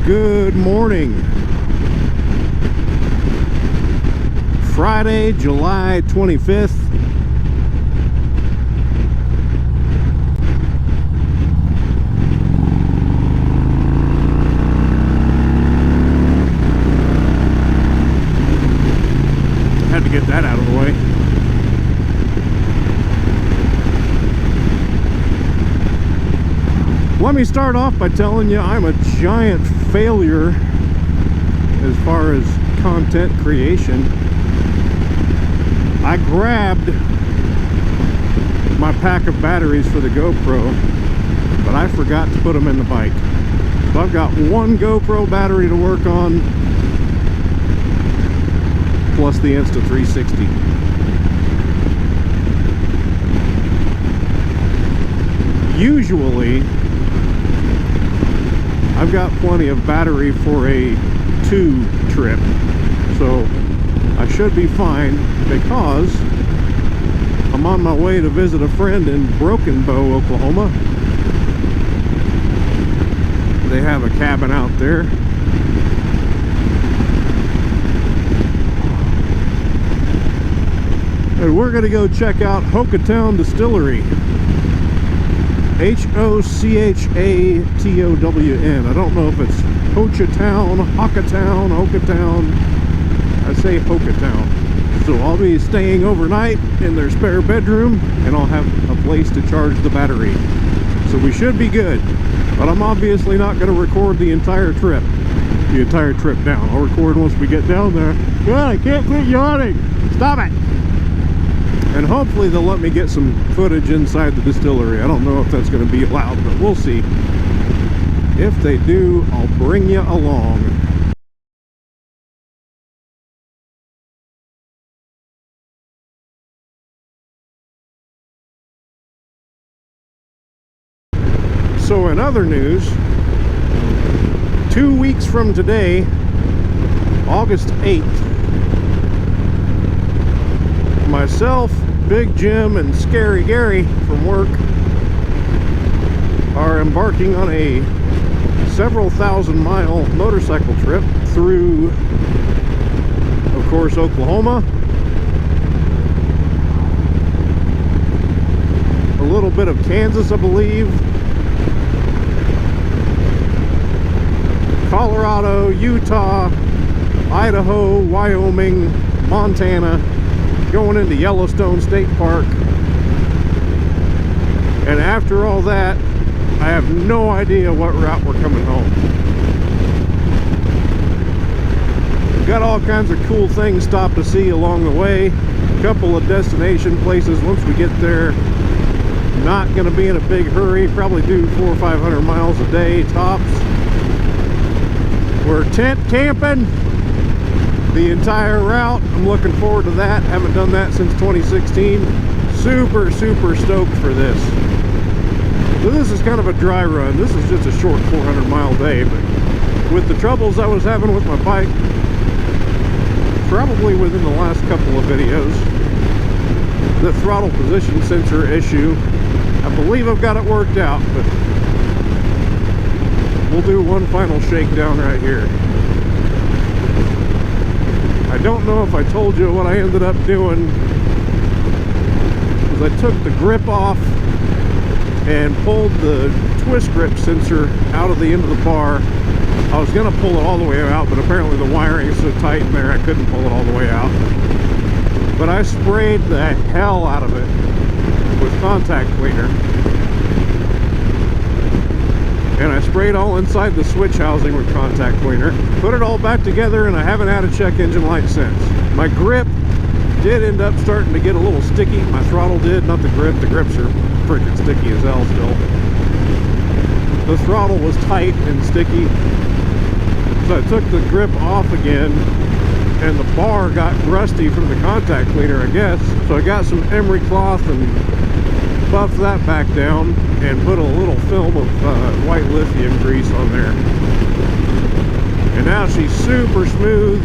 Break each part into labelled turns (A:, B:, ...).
A: Good morning. Friday, July 25th. Had to get that out of the way. Let me start off by telling you I'm a giant failure as far as content creation. I grabbed my pack of batteries for the GoPro, but I forgot to put them in the bike. So I've got one GoPro battery to work on, plus the Insta360. Usually, I've got plenty of battery for a 2 trip, so I should be fine because I'm on my way to visit a friend in Broken Bow, Oklahoma. They have a cabin out there. And we're going to go check out Hochatown Distillery. Hochatown. I don't know if it's Hochatown, Hochatown. I say Hochatown. So I'll be staying overnight in their spare bedroom, and I'll have a place to charge the battery. So we should be good. But I'm obviously not going to record the entire trip. The entire trip down. I'll record once we get down there. God, I can't quit yawning. Stop it. And hopefully they'll let me get some footage inside the distillery. I don't know if that's going to be allowed, but we'll see. If they do, I'll bring you along. So in other news, 2 weeks from today, August 8th, myself, Big Jim, and Scary Gary from work are embarking on a several thousand-mile motorcycle trip through, of course, Oklahoma, a little bit of Kansas, I believe, Colorado, Utah, Idaho, Wyoming, Montana, going into Yellowstone State Park. And after all that, I have no idea what route we're coming home. We've got all kinds of cool things stopped to see along the way. A couple of destination places once we get there. Not going to be in a big hurry. Probably do 400 or 500 miles a day tops. We're tent camping the entire route. I'm looking forward to that. Haven't done that since 2016. Super stoked for this. So this is kind of a dry run. This is just a short 400-mile day, but with the troubles I was having with my bike, probably within the last couple of videos, the throttle position sensor issue, I believe I've got it worked out, but we'll do one final shakedown right here. I don't know if I told you what I ended up doing, because I took the grip off and pulled the twist grip sensor out of the end of the bar. I was going to pull it all the way out, but apparently the wiring is so tight in there I couldn't pull it all the way out. But I sprayed the hell out of it with contact cleaner. And I sprayed all inside the switch housing with contact cleaner. Put it all back together, and I haven't had a check engine light since. My grip did end up starting to get a little sticky. My throttle did, not the grip. The grips are freaking sticky as hell still. The throttle was tight and sticky. So I took the grip off again, and the bar got rusty from the contact cleaner, I guess. So I got some emery cloth and buffed that back down and put a little film of white lithium grease on there. And now she's super smooth,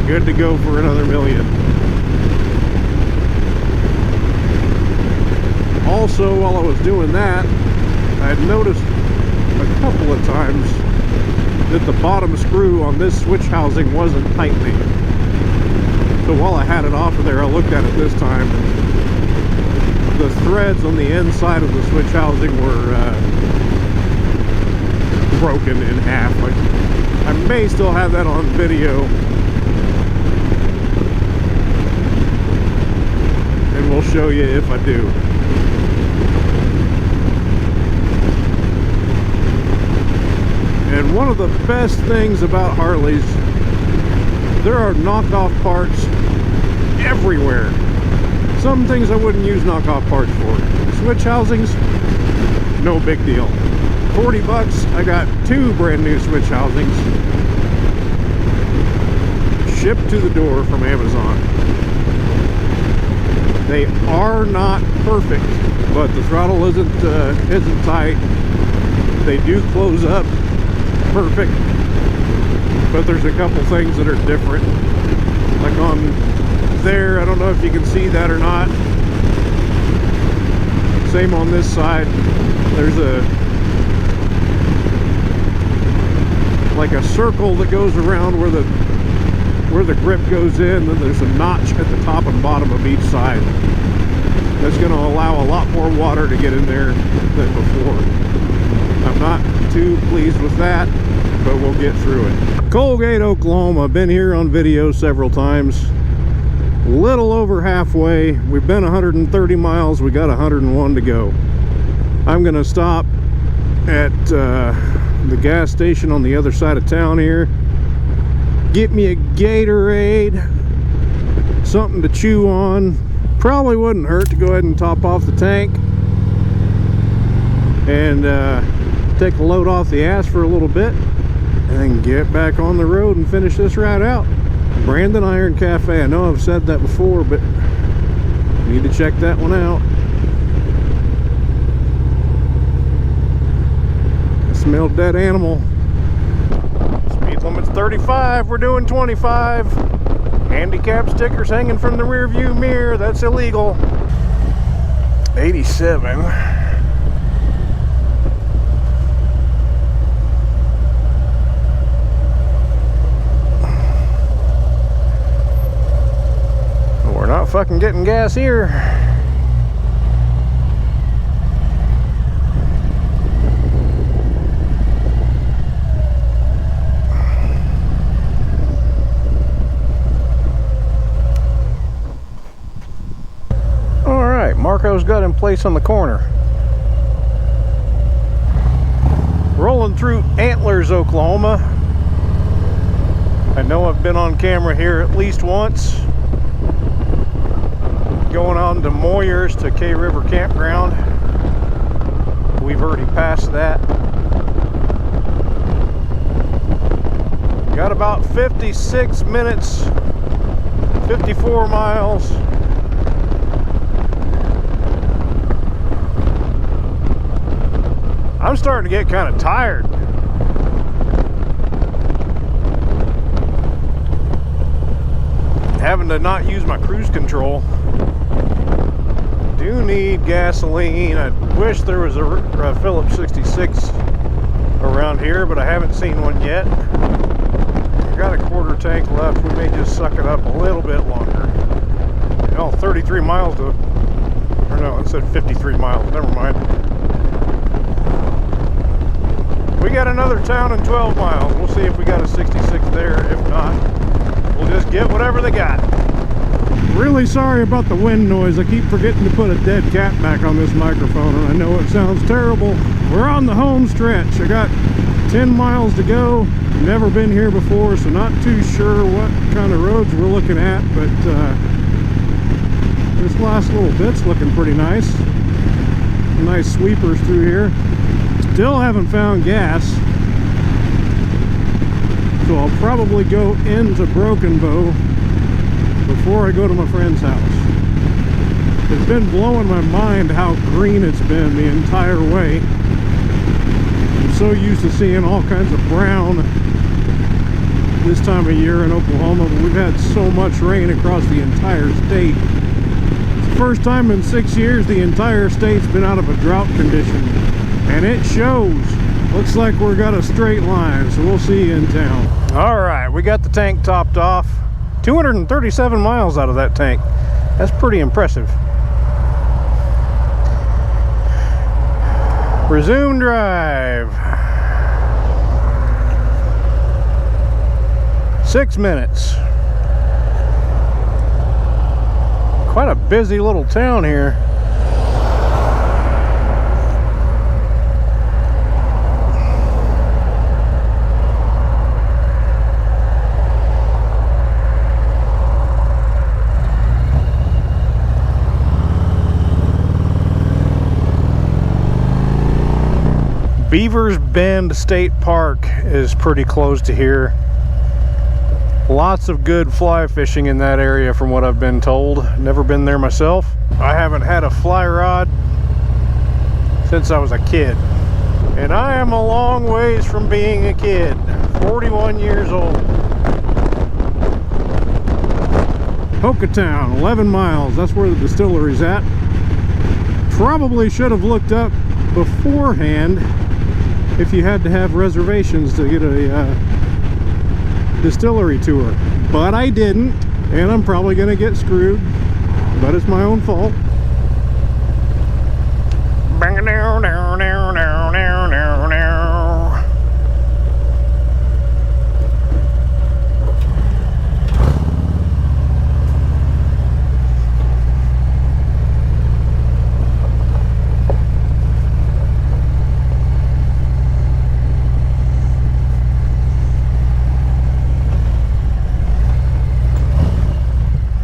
A: good to go for another million. Also, while I was doing that, I had noticed a couple of times that the bottom screw on this switch housing wasn't tightening. So while I had it off of there, I looked at it this time. The threads on the inside of the switch housing were broken in half. Like, I may still have that on video, and we'll show you if I do. And one of the best things about Harleys, there are knockoff parts everywhere. Some things I wouldn't use knockoff parts for. Switch housings, no big deal. 40 bucks, I got 2 brand new switch housings shipped to the door from Amazon. They are not perfect, but the throttle isn't tight. They do close up perfect, but there's a couple things that are different. Like on there, I don't know if you can see that or not. Same on this side. There's like a circle that goes around where the grip goes in, and there's a notch at the top and bottom of each side. That's going to allow a lot more water to get in there than before. I'm not too pleased with that, but we'll get through it. Colgate, Oklahoma. I've been here on video several times. A little over halfway. We've been 130 miles. We got 101 to go. I'm going to stop at the gas station on the other side of town here. Get me a Gatorade, something to chew on. Probably wouldn't hurt to go ahead and top off the tank and take a load off the ass for a little bit, and then get back on the road and finish this ride out. Brandon Iron Cafe. I know I've said that before, but need to check that one out. I smell dead animal. Speed limit's 35. We're doing 25. Handicap stickers hanging from the rear view mirror. That's illegal. 87. We're not fucking getting gas here. Alright, Marco's got in place on the corner. Rolling through Antlers, Oklahoma. I know I've been on camera here at least once. Going on to Moyers to K River Campground. We've already passed that. Got about 56 minutes, 54 miles. I'm starting to get kind of tired. Having to not use my cruise control. Do need gasoline. I wish there was a Phillips 66 around here, but I haven't seen one yet. I got a quarter tank left. We may just suck it up a little bit longer. Oh, 33 miles to, or no, it said 53 miles. Never mind. We got another town in 12 miles. We'll see if we got a 66 there. If not, we'll just get whatever they got. Really sorry about the wind noise. I keep forgetting to put a dead cat back on this microphone, and I know it sounds terrible. We're on the home stretch. I got 10 miles to go. Never been here before, so not too sure what kind of roads we're looking at, but this last little bit's looking pretty nice. Nice sweepers through here. Still haven't found gas, so I'll probably go into Broken Bow before I go to my friend's house. It's been blowing my mind how green it's been the entire way. I'm so used to seeing all kinds of brown this time of year in Oklahoma, but we've had so much rain across the entire state. It's the first time in 6 years the entire state's been out of a drought condition, and it shows. Looks like we're got a straight line, so we'll see you in town. All right, we got the tank topped off. 237 miles out of that tank. That's pretty impressive. Resume drive. 6 minutes. Quite a busy little town here. Beavers Bend State Park is pretty close to here. Lots of good fly fishing in that area from what I've been told. Never been there myself. I haven't had a fly rod since I was a kid. And I am a long ways from being a kid. 41 years old. Hochatown, 11 miles. That's where the distillery's at. Probably should have looked up beforehand if you had to have reservations to get a distillery tour, but I didn't, and I'm probably gonna get screwed, but it's my own fault.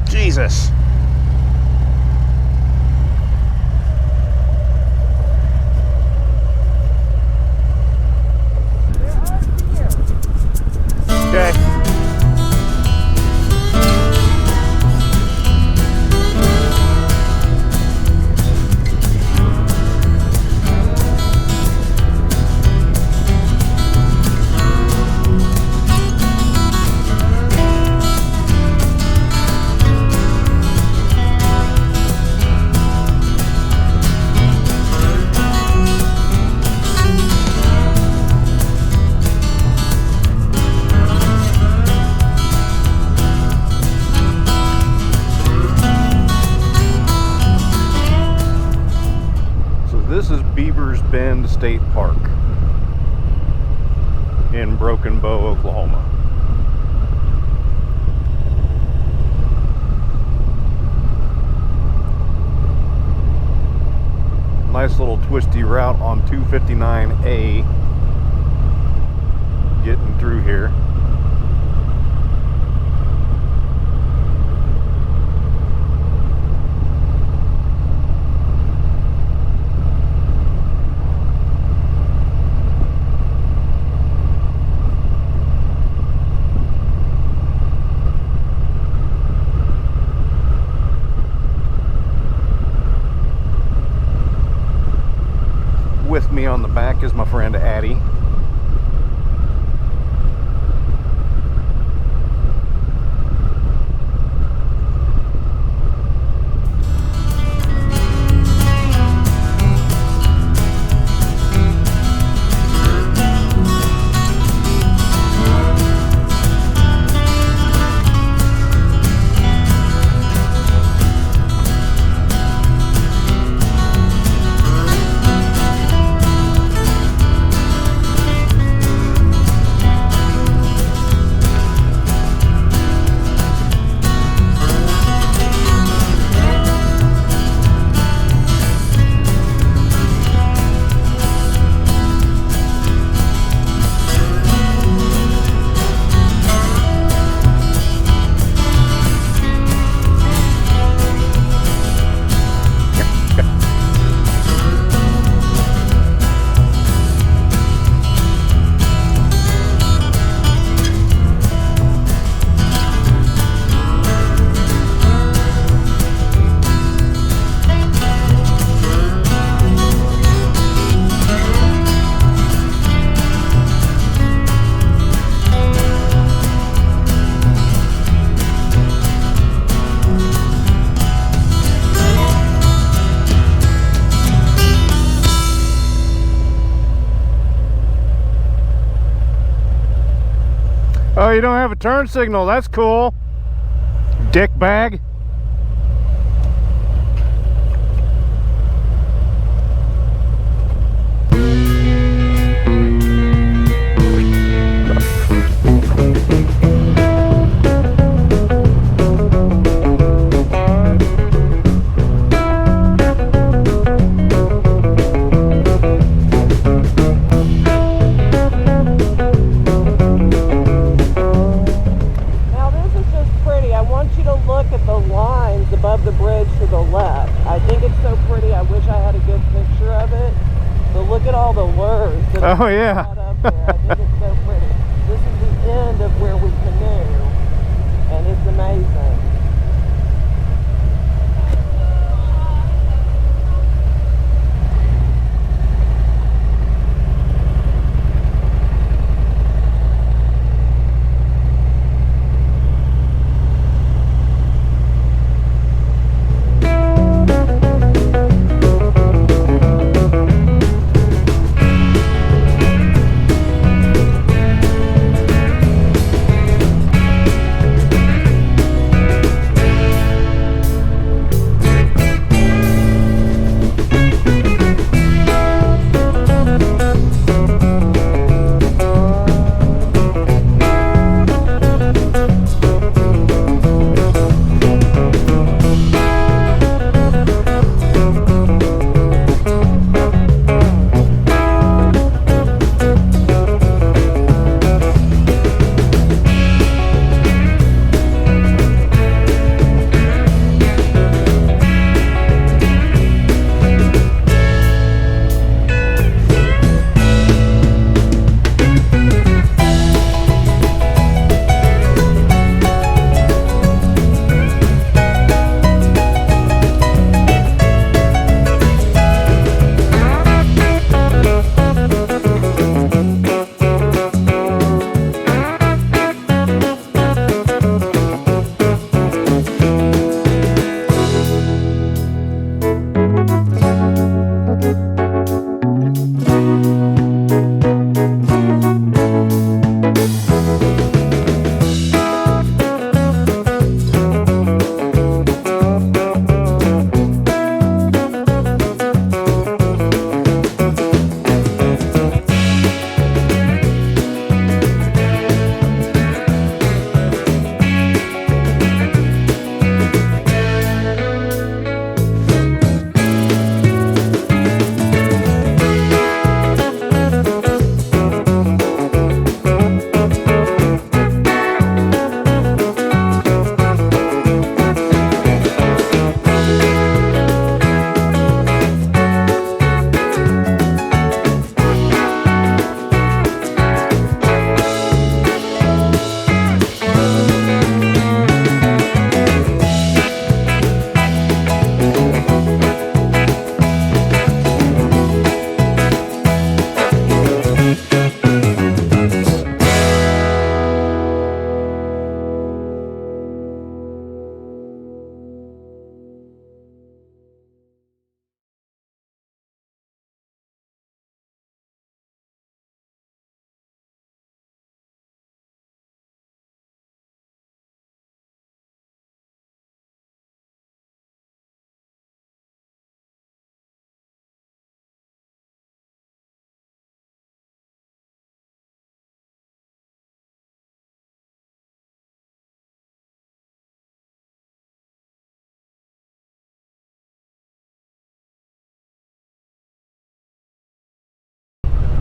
A: Jesus. Okay. This is Beavers Bend State Park in Broken Bow, Oklahoma. Nice little twisty route on 259A getting through here. With me on the back is my friend Addie. Oh, you don't have a turn signal. That's cool. Dick bag.
B: The bridge to the left. I think it's so pretty. I wish I had a good picture of it. But look at all the lures that
A: oh yeah.
B: Up there. I think it's so pretty. This is the end of where we canoe, and it's amazing.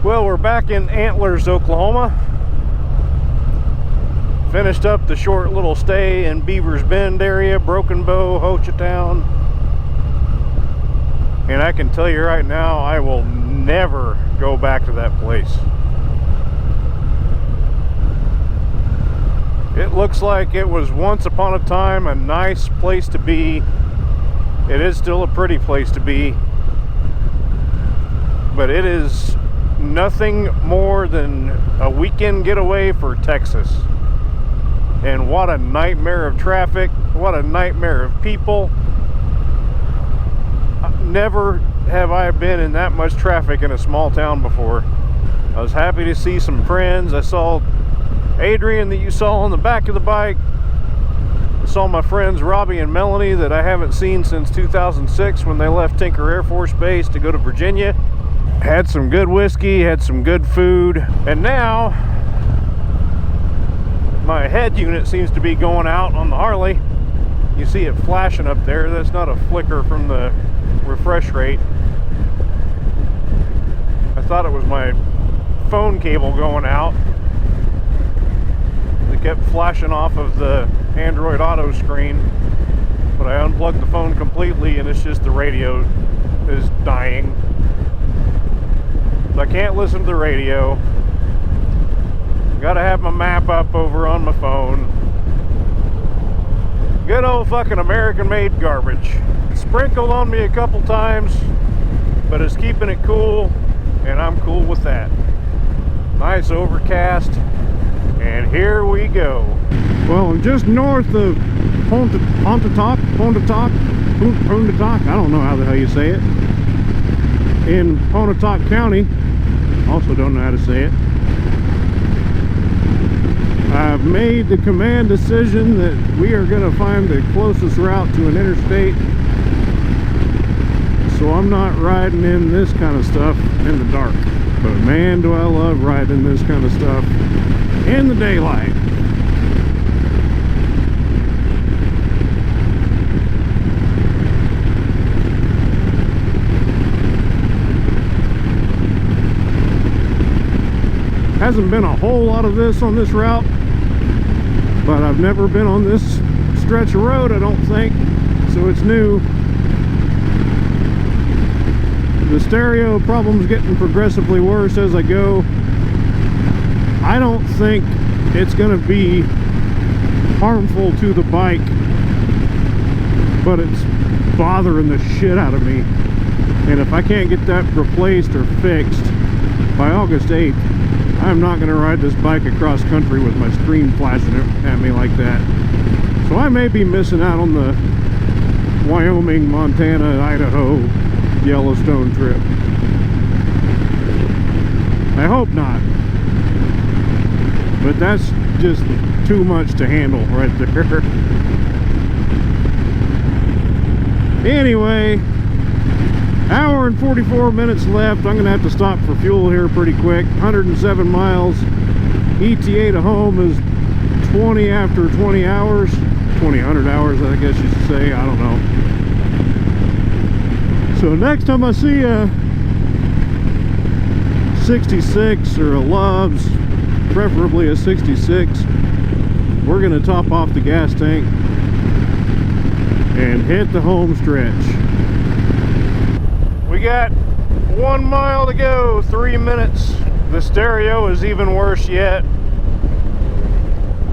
A: Well, we're back in Antlers, Oklahoma. Finished up the short little stay in Beavers Bend area, Broken Bow, Hochatown. And I can tell you right now, I will never go back to that place. It looks like it was once upon a time a nice place to be. It is still a pretty place to be, but it is nothing more than a weekend getaway for Texas. And what a nightmare of traffic, what a nightmare of people. Never have I been in that much traffic in a small town before. I was happy to see some friends. I saw Adrian that you saw on the back of the bike. I saw my friends Robbie and Melanie that I haven't seen since 2006 when they left Tinker Air Force Base to go to Virginia. Had some good whiskey, had some good food, and now my head unit seems to be going out on the Harley. You see it flashing up there. That's not a flicker from the refresh rate. I thought it was my phone cable going out. It kept flashing off of the Android Auto screen, but I unplugged the phone completely and it's just the radio is dying. So I can't listen to the radio. Gotta have my map up over on my phone. Good old fucking American-made garbage. Sprinkled on me a couple times, but it's keeping it cool, and I'm cool with that. Nice overcast, and here we go. Well, I'm just north of Hochatown, I don't know how the hell you say it, in Hochatown County. Also don't know how to say it. I've made the command decision that we are going to find the closest route to an interstate, so I'm not riding in this kind of stuff in the dark. But man, do I love riding this kind of stuff in the daylight. Hasn't been a whole lot of this on this route, but I've never been on this stretch of road, I don't think, so it's new. The stereo problem's getting progressively worse as I go. I don't think it's going to be harmful to the bike, but it's bothering the shit out of me. And if I can't get that replaced or fixed by August 8th, I'm not going to ride this bike across country with my screen flashing at me like that. So I may be missing out on the Wyoming, Montana, Idaho, Yellowstone trip. I hope not. But that's just too much to handle right there. Anyway, hour and 44 minutes left. I'm going to have to stop for fuel here pretty quick. 107 miles. ETA to home is 20 after 20 hours. 2,000 hours, I guess you should say. I don't know. So next time I see a 66 or a Loves, preferably a 66, we're going to top off the gas tank and hit the home stretch. We got 1 mile to go, 3 minutes. The stereo is even worse yet.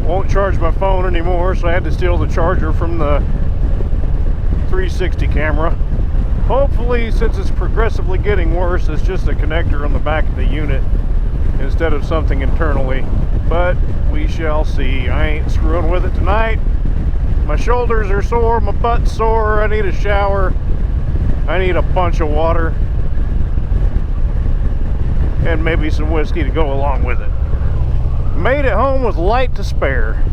A: Won't charge my phone anymore, so I had to steal the charger from the 360 camera. Hopefully, since it's progressively getting worse, it's just a connector on the back of the unit instead of something internally. But we shall see. I ain't screwing with it tonight. My shoulders are sore, my butt's sore, I need a shower. I need a bunch of water and maybe some whiskey to go along with it. Made it home with light to spare.